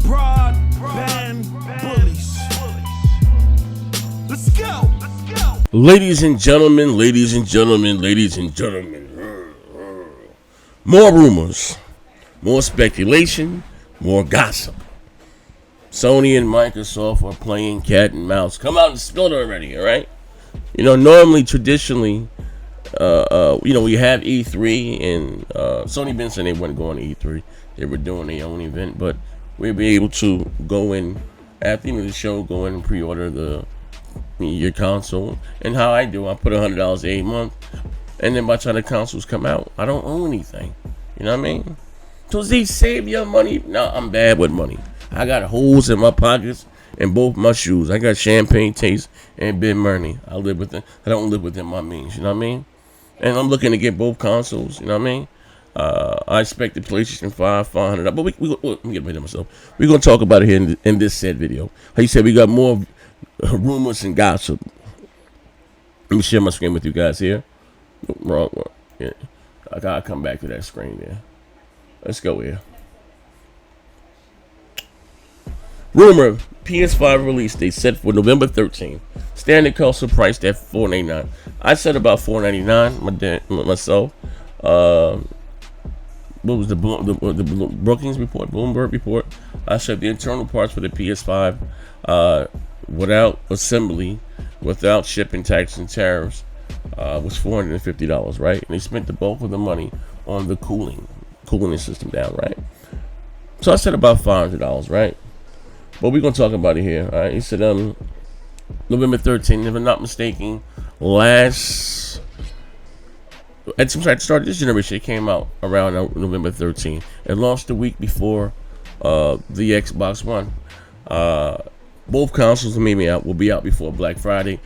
broadband bullies. Let's go. Ladies and gentlemen, ladies and gentlemen, ladies and gentlemen. More rumors, more speculation, more gossip. Sony and Microsoft are playing cat and mouse. Come out and spill it already, all right? You know, normally, traditionally, we have E3, and Sony been saying they wouldn't go on E3. They were doing their own event, but we'll be able to go in at the end of the show, go in and pre-order your console. And how I do, I put $100 a month, and then by the time the consoles come out, I don't own anything. You know what I mean? So they save your money. No, I'm bad with money. I got holes in my pockets and both my shoes. I got champagne taste and big money. I don't live within my means. You know what I mean? And I'm looking to get both consoles. You know what I mean? I expect the PlayStation 5, $500. But let me get rid of myself. We're gonna talk about it here in this said video. Like you said, we got more rumors and gossip. Let me share my screen with you guys here. Wrong one. Yeah. I gotta come back to that screen there. Let's go here. Rumor: PS5 release date set for November 13th. Standard console priced at $499. I said about $499 myself. What was the Brookings report? Bloomberg report. I said the internal parts for the PS5, without assembly, without shipping, tax, and tariffs, was $450. Right, and they spent the bulk of the money on the cooling system down. Right, so I said about $500. Right. But we're going to talk about it here. All right. He said November 13th, if I'm not mistaken, at the start of this generation, it came out around November 13th. It launched the week before the Xbox One. Both consoles will be out before Black Friday.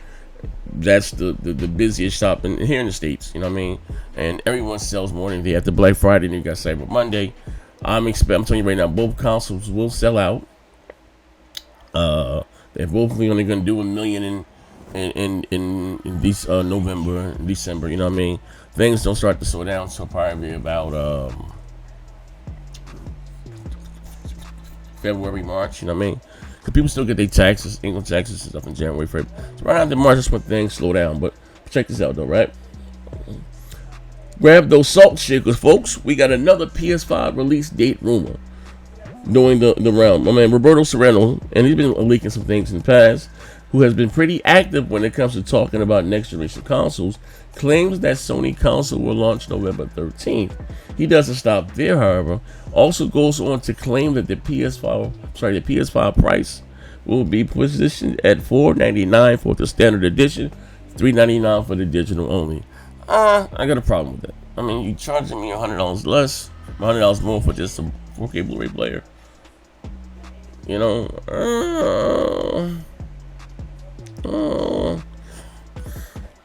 That's the busiest shop here in the States, you know what I mean? And everyone sells more than they after Black Friday, and you got Cyber Monday. I'm telling you right now, both consoles will sell out. They're both only going to do $1 million in these November and December. You know what I mean? Things don't start to slow down, so probably about February, March. You know what I mean? Because people still get their taxes, income taxes and stuff in January, February. So right after March, that's when things slow down. But check this out, though, right? Grab those salt shakers, folks. We got another PS5 release date rumor doing the round. My man Roberto Serrano, and he's been leaking some things in the past, who has been pretty active when it comes to talking about next generation consoles, claims that Sony console will launch November 13th. He doesn't stop there, however. Also goes on to claim that the PS5 price will be positioned at $499 for the standard edition, $399 for the digital only. I got a problem with that. I mean, you charging me $100 less, $100 more for just a 4K Blu-ray player. You know,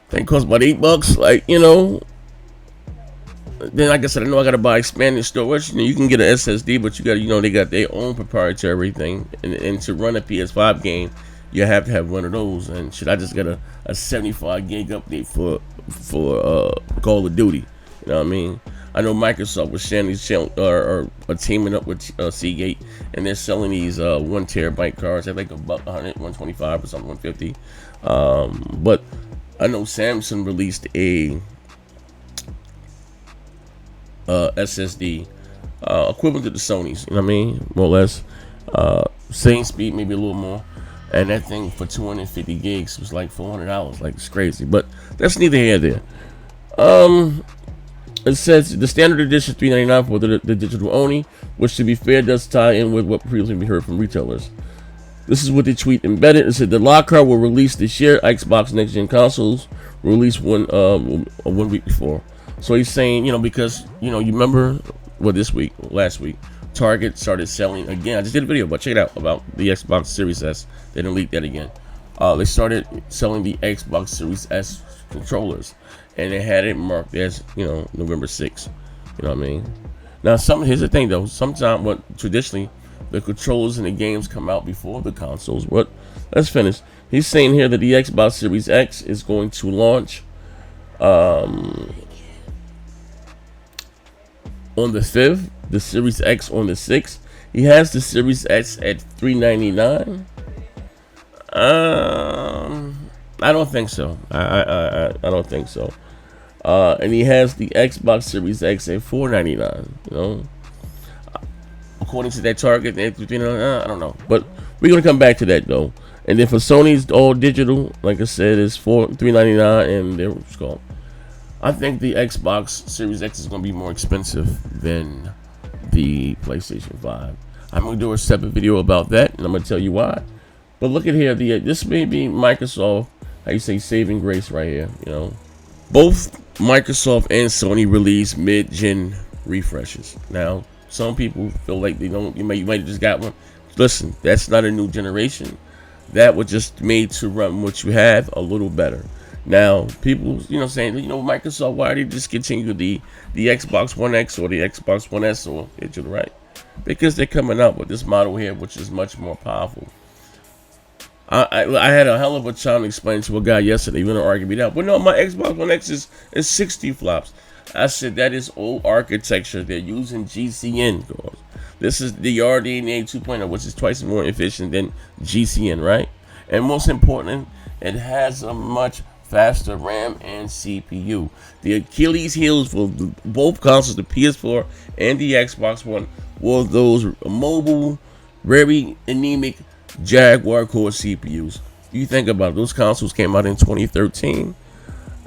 they cost about $8. Like, you know, then like I said, I know I gotta buy expanded storage. You know, you can get an SSD, but you gotta, they got their own proprietary everything. And to run a PS5 game, you have to have one of those. And shit, I just got a 75 gig update for Call of Duty. You know what I mean? I know Microsoft was sharing these are teaming up with Seagate, and they're selling these 1 terabyte cards. They're like about 100, 125 or something, 150. But I know Samsung released a SSD equivalent to the Sony's. You know what I mean? More or less, same speed, maybe a little more. And that thing for 250 gigs was like $400. Like, it's crazy. But that's neither here nor there. It says the standard edition $399 for the digital only, which, to be fair, does tie in with what previously we heard from retailers. This is what the tweet embedded. It said the lockout will release this year. Xbox next gen consoles released one week before. So he's saying, because you remember last week, Target started selling again. I just did a video, but check it out about the Xbox Series S. They didn't leak that again. They started selling the Xbox Series S controllers, and they had it marked as November 6th. You know what I mean? Now, here's the thing though. Sometimes, traditionally, the controllers and the games come out before the consoles. But let's finish. He's saying here that the Xbox Series X is going to launch on the 5th, the Series X on the 6. He has the Series X at $399. I don't think so. I don't think so. And he has the Xbox Series X at $499. You know, according to that Target, I don't know, but we're gonna come back to that though. And then for Sony's all digital, like I said, is $399, and they're called. I think the Xbox Series X is gonna be more expensive than the PlayStation 5. I'm gonna do a separate video about that, and I'm gonna tell you why. But look at here, this may be Microsoft, how you say, saving grace right here. You know, both Microsoft and Sony release mid-gen refreshes. Now, some people feel like they don't. You might just got one. Listen, that's not a new generation. That was just made to run what you have a little better. Now, people, saying, Microsoft, why did they discontinue the Xbox One X or the Xbox One S or digital, right? Because they're coming up with this model here, which is much more powerful. I had a hell of a time explaining to a guy yesterday. He gonna argue me down, but no, my Xbox One X is 60 flops. I said that is old architecture. They're using GCN. This is the RDNA 2.0, which is twice more efficient than GCN, right? And most important, it has a much faster RAM and CPU. The Achilles heels for both consoles, the PS4 and the Xbox One, were those mobile, very anemic Jaguar Core CPUs. You think about it, those consoles came out in 2013.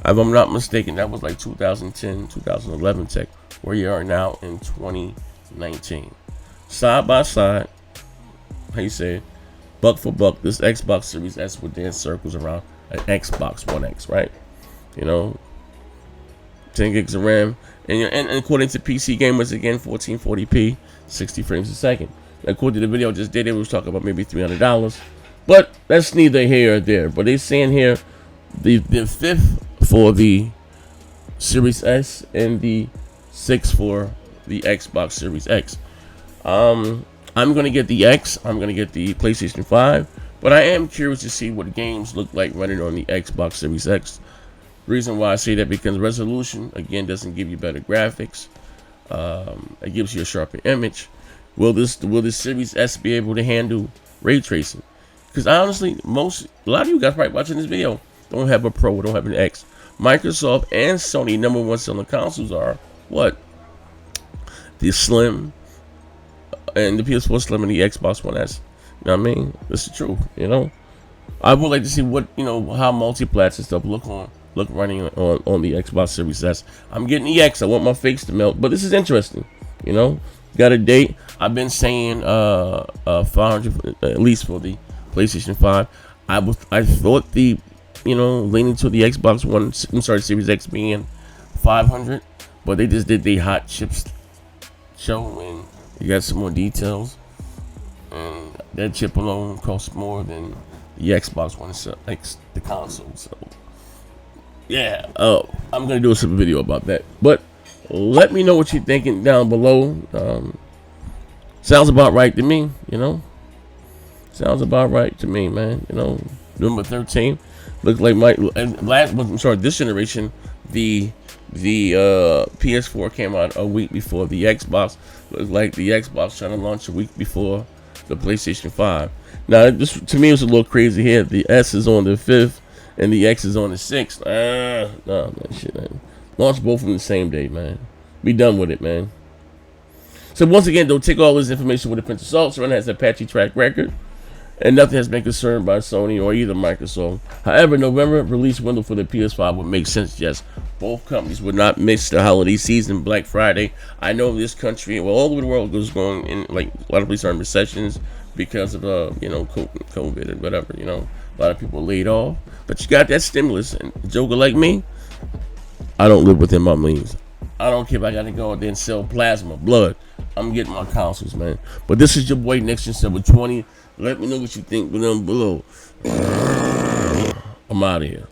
If I'm not mistaken, that was like 2010, 2011 tech, where you are now in 2019. Side by side, how you say it, buck for buck, this Xbox Series S would dance circles around an Xbox One X, right? 10 gigs of RAM, and according to PC gamers, again, 1440p, 60 frames a second. According to the video I just did, it was talking about maybe $300, but that's neither here or there. But they're saying here the 5th for the Series S and the 6th for the Xbox Series X. I'm gonna get the X. I'm gonna get the PlayStation 5, but I am curious to see what games look like running on the Xbox Series X. Reason why I say that, because resolution again doesn't give you better graphics. It gives you a sharper image. Will this Series S be able to handle ray tracing? Because honestly, a lot of you guys probably watching this video don't have a Pro, don't have an X. Microsoft and Sony #1 selling consoles are what? The Slim and the PS4 Slim and the Xbox One S. You know what I mean? This is true. I would like to see what how multi-plats and stuff look running on the Xbox Series S. I'm getting the X. I want my face to melt, but this is interesting. Got a date. I've been saying 500 at least for the PlayStation 5. I thought the leaning to the Xbox One, Series X being 500, but they just did the hot chips show and you got some more details, and that chip alone costs more than the Xbox One, the console. So yeah, I'm gonna do a separate video about that, but let me know what you're thinking down below. Sounds about right to me, Sounds about right to me, man. Number 13 looks like this generation, the PS4 came out a week before the Xbox. Looks like the Xbox trying to launch a week before the PlayStation 5. Now, this to me was a little crazy here. The S is on the 5th and the X is on the 6th. Nah, man, shit, man. Launch both of them the same day, man. Be done with it, man. So once again, don't take all this information with a pinch of salt. Serrano has a patchy track record, and nothing has been confirmed by Sony or either Microsoft. However, November release window for the PS5 would make sense. Yes, both companies would not miss the holiday season, Black Friday. I know this country, well, all over the world, goes going in, like, a lot of places are in recessions because of COVID and whatever. A lot of people are laid off, but you got that stimulus. And a joker like me, I don't live within my means. I don't care if I gotta go out there and sell plasma, blood. I'm getting my consoles, man. But this is your boy Next Gen 720. Let me know what you think down below. I'm out of here.